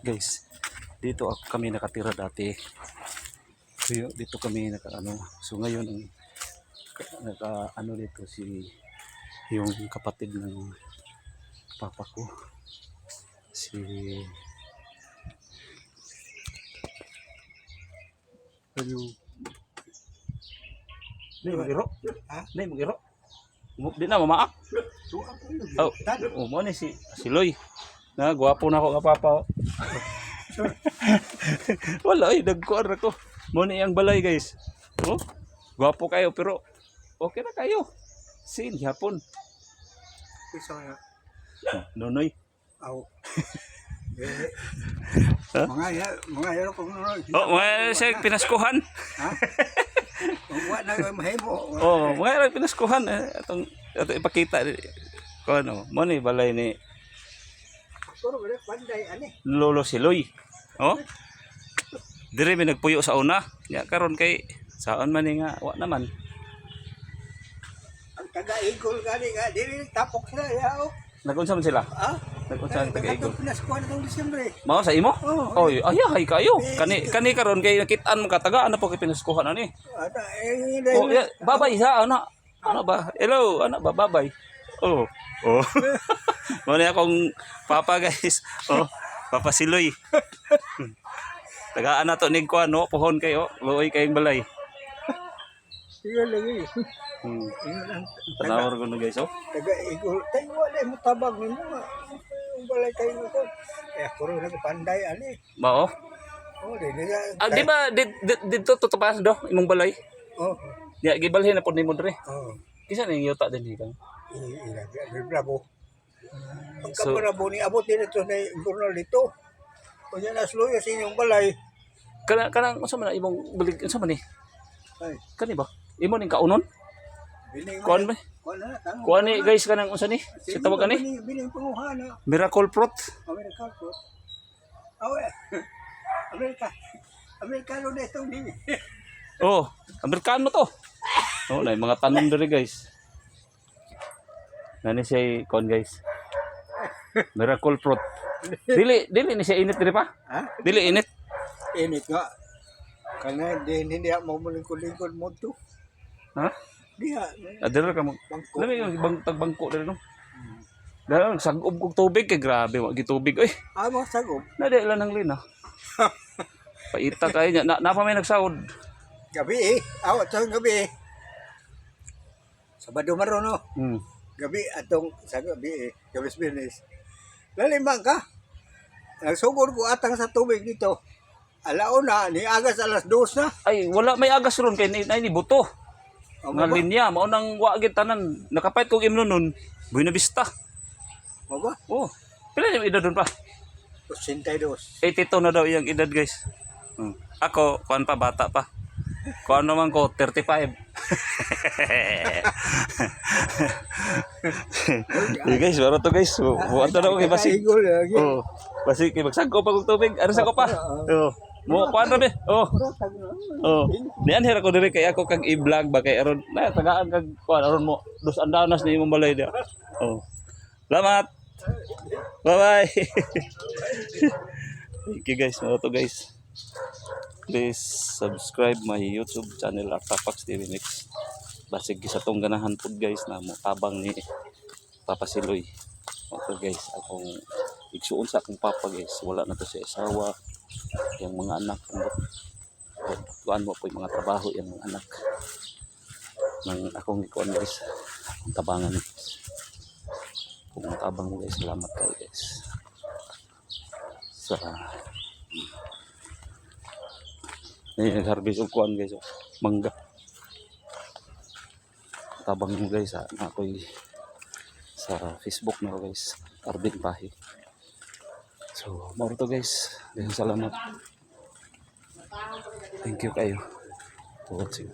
guys. Dito kami nakatira dati. Dito kami So ngayon ang dito yung kapatid ng papa ko. Nay magiro. Ha? Nay magiro. Di na mamaak. Mo ni si Loy. Na gwapo na ako nga papa. Wala nagkuan ako. Mo ni ang balay guys. Oh, gwapo kayo pero okay na kayo. Sin hapon. Isa nga. Nonoy. Aw. Mga yero kung nonoy. Oh, mga siya pinaskuhan. Ha? Wa na mahimo. Oh, mga pinaskuhan atong ipakita ko mo ni balay ni Puro gid panday ani. Lolo si Loy. Oh. Dire may nagpuyo sa una. Ya karon kay saan man nga wa naman. Ang taga-igol gani nga dili tapok sila yaw. Nagunsa man sila? Ha? Nagunsa ang taga-igol. Pinaskuhan ng Disyembre. Mao sa imo? Oh, Oy, ay kayo. Kani karon kay nakitaan mo kataga ano po kay pinaskuhan ani? Oh, ya, babay sa ana. Ano ba? Hello, ana ba babay? Oh. Oh. Mo ni akong papa guys. Oh, Papa Siloy. Tagaan na to nig kuan no, pohon kayo, luoy kayong balay. Sige lagi. Tanawar ko no guys oh. Taga-igol. Tayo wala mo tabag nimo. Ang balay tayo ko. Puro nagpanday ani. Mao. Oh, Di ba dito tutupas do imong balay? Oh. Ya gibalhin na pud nimo dire. Oh. Kisa ning yuta din kang. Bravo. Ang kabrabo ni abot din ito na gurnal dito. O yan asloyo sa inyong balay. Kanang unsa man imong bulig unsa man ni? Ay. Kani ba? Imo ning kaunon? Kuan ba? Kuan ni guys kanang unsa ni? Si tawag ani? Biling panguhana. Miracle fruit. Miracle fruit. Awe. Amerikano na itong ni. Oh, Amerikano to. Oh, na mga tanom diri guys. Nani siya kon guys. Miracle fruit. Dili ni siya init diri pa? Ha? Dili init. Init nga. Kana hindi ako malingkod-lingkod mo to. Ha? Diha. Adira ka mo. Lami yung tagbangko diri no. Dahil sagob kog tubig kay grabe wa gitubig oy. Mo sagob. Nadi lang ng lina. Paita kayo niya. Na pa may nagsahod. Gabi awat sa gabi Sabado maro no. Gabi atong sa gabi gabi business. Lalimang ka. Nagsugod ko atang sa tubig dito. Alauna ni agas alas 2 na. Ay wala may agas ron kay ni buto. Nga linya mao nang wa gid tanan. Nakapait kog imnon nun. Buena Vista. Mo ba? Oh. Pila yung edad doon pa? 82. 82 na daw iyang edad guys. Ako kuan pa bata pa. Kuan naman ko 35. Hey guys, wala to guys. Buwan to na ko kay basi. Oh. Basi kay magsagko pa kog tubig. Ano sa ko pa? Oh. Mo kuan ra be. Oh. Oh. Nian hira ko diri kay ako kag i-vlog ba kay aron na tagaan kag kuan aron mo dos andanas ni imong balay dia. Oh. Salamat. Bye-bye. Thank you guys. Wala to guys. Please subscribe my YouTube channel Artapax TV Mix. Basig sa tong ganahan pud guys na mo tabang ni Papa Siloy. Okay guys, akong igsuon sa akong papa guys. Wala na to si asawa, yung mga anak kuan mo po yung mga trabaho yung mga anak nang akong ikuan guys. Akong tabangan guys. Kung tabang mo guys, salamat kayo guys. Sa nag-harvest of kuan guys, mangga. Tabang mo guys ako'y sa Facebook na guys, Arvin Pahi. So, maro to guys. Salamat. Thank you kayo for watching.